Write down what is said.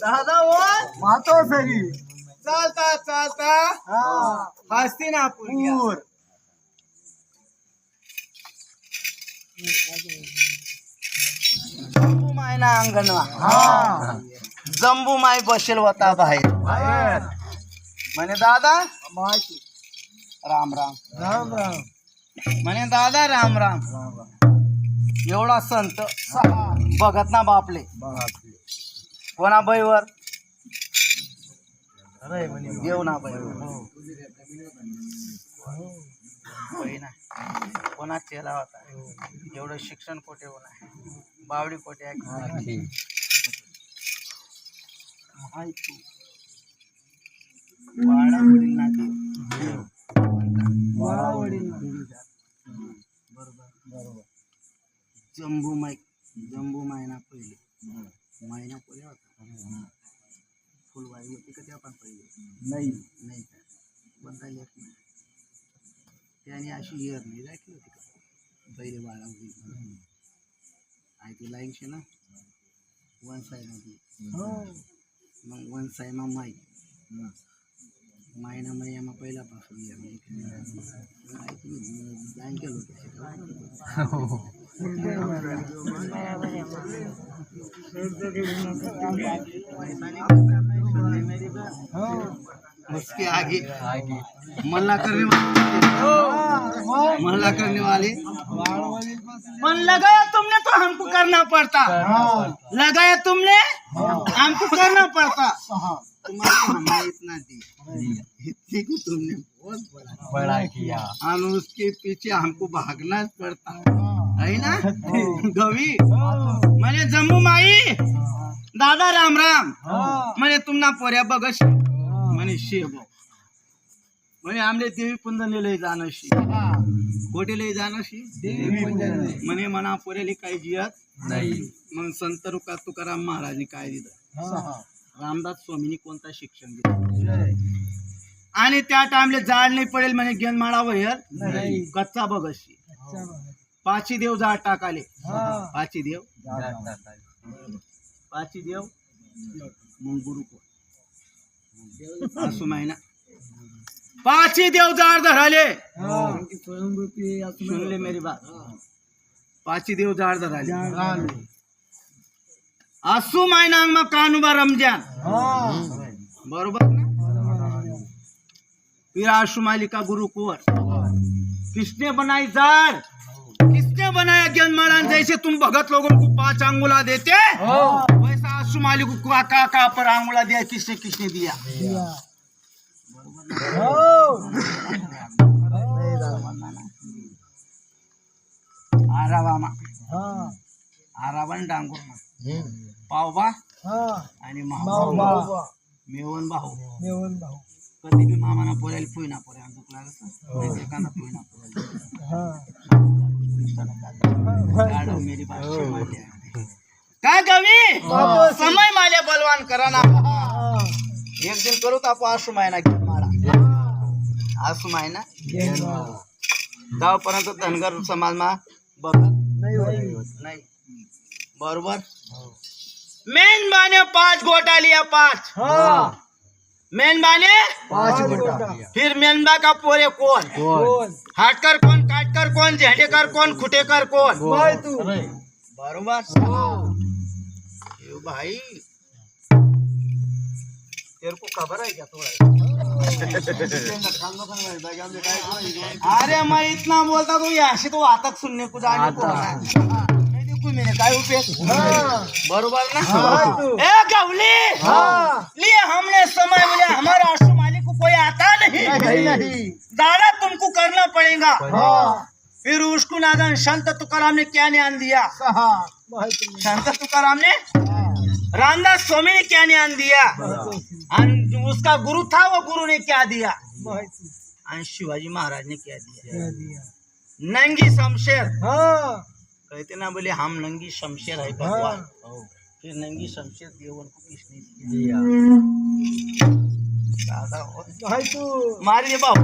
दादा वो मातो सरी चालता चालता हस्तिनापूर जम्बू मायना अंगणवा जम्बू माय बसेल होता बाहेर म्हणे दादा माहिती राम राम राम राम म्हणे दादा राम राम एवढा संत बघत ना बापले कोणा बैवर देव ना बैवर बहिणा कोणा चेला होता एवढं शिक्षण कोठे होणार बावडी कोठे आहे वाडा वडील ना देव वाडा वडील बरोबर जम्बू मायना पहिले मायना पहिले होता फुलवाई होती का त्या पण पहिले नाही का बनता येत नाही त्याने अशी येर नाही राखली होती का पहिले वाडा वडील आहे ती लाईनशी ना वन साईड मध्ये मग वन साईड मग मायना मग पहिल्यापासून केलं उसके आगे मल्ला करने वाले मन लगाया तुमने तो हमको करना पड़ता लगाया तुमने हमको करना पड़ता तुम्हारे हमने इतना दी इतने को तुमने बहुत बड़ा किया और उसके पीछे हमको भागना पड़ता है ना गवी मैंने जम्मू माई दादा राम राम मैंने तुमना पोऱ्या बघश म्हणे शेब म्हणे आमले देवी पुंजने लय जाणशी कोठे लय जाणशी म्हणे मना पोऱ्याले काही जियत नाही मग संत तुकाराम महाराजने काय दिलं रामदास स्वामींनी कोणता शिक्षण दिलं आणि त्या टाइमले जाड नाही पडेल म्हणे गेन माळा वयर कच्चा बघशी पाची देव जाड टाकाले पाची देव मग गुरु कोण असू माहिना पाची देव जाड धराले सुनले मेरी बात पाची देव जाड धराले आसू मायना मग कानुबा रमजान बरोबर ना फिर आशु मालिका गुरु कुंवर किसने बनाई जाड़ किसने बनाया ज्ञान महाराज जैसे तुम भगत लोगों को 5 अंगुला देते वैसा आशु मालिक को का पर अंगुला दिया किसने किसने दिया आरावण डांगुर पावबा आणि मेवण भाऊ कधी बी मामाना पोऱ्याला पोयना पोऱ्या दुख लागत एकाना पोयना पोऱ्या मेरी बात काय गवी समय माले बलवान करा ना एक दिन करू तापो आसू मायना घेऊन मारा आसू मायना जावपर्यंत धनगर समाज मा बघत नाही बरोबर मेन बाने 5 गोटा लिया 5 मेनबा ने 5 गोटा फिर मेनबा का पोरे कौन हाटकर कौन काटकर कौन झेंडेकर कौन खुटेकर कौन तू बरोबर भाई तेरे को खबर है क्या थोड़ा अरे मैं इतना बोलता तो यहाँ से तो आतक सुनने को जाने को मैंने काय उपयोग बरोबर ना ए गवली लिए हमने समय बोले हमारा आशु मालिक को कोई आता नहीं दादा तुमको करना पड़ेगा फिर उसको नादन संत तुकाराम ने क्या ज्ञान दिया संत तुकाराम ने रामदास स्वामी ने क्या ज्ञान दिया उसका गुरु था वो गुरु ने क्या दिया और शिवाजी महाराज ने क्या दिया नंगी शमशेर कहते ना बोले हम नंगी शमशेर है भगवान फिर नंगी शमशेर देवन को किसने दिया दादा भाई तू मारिए बाबू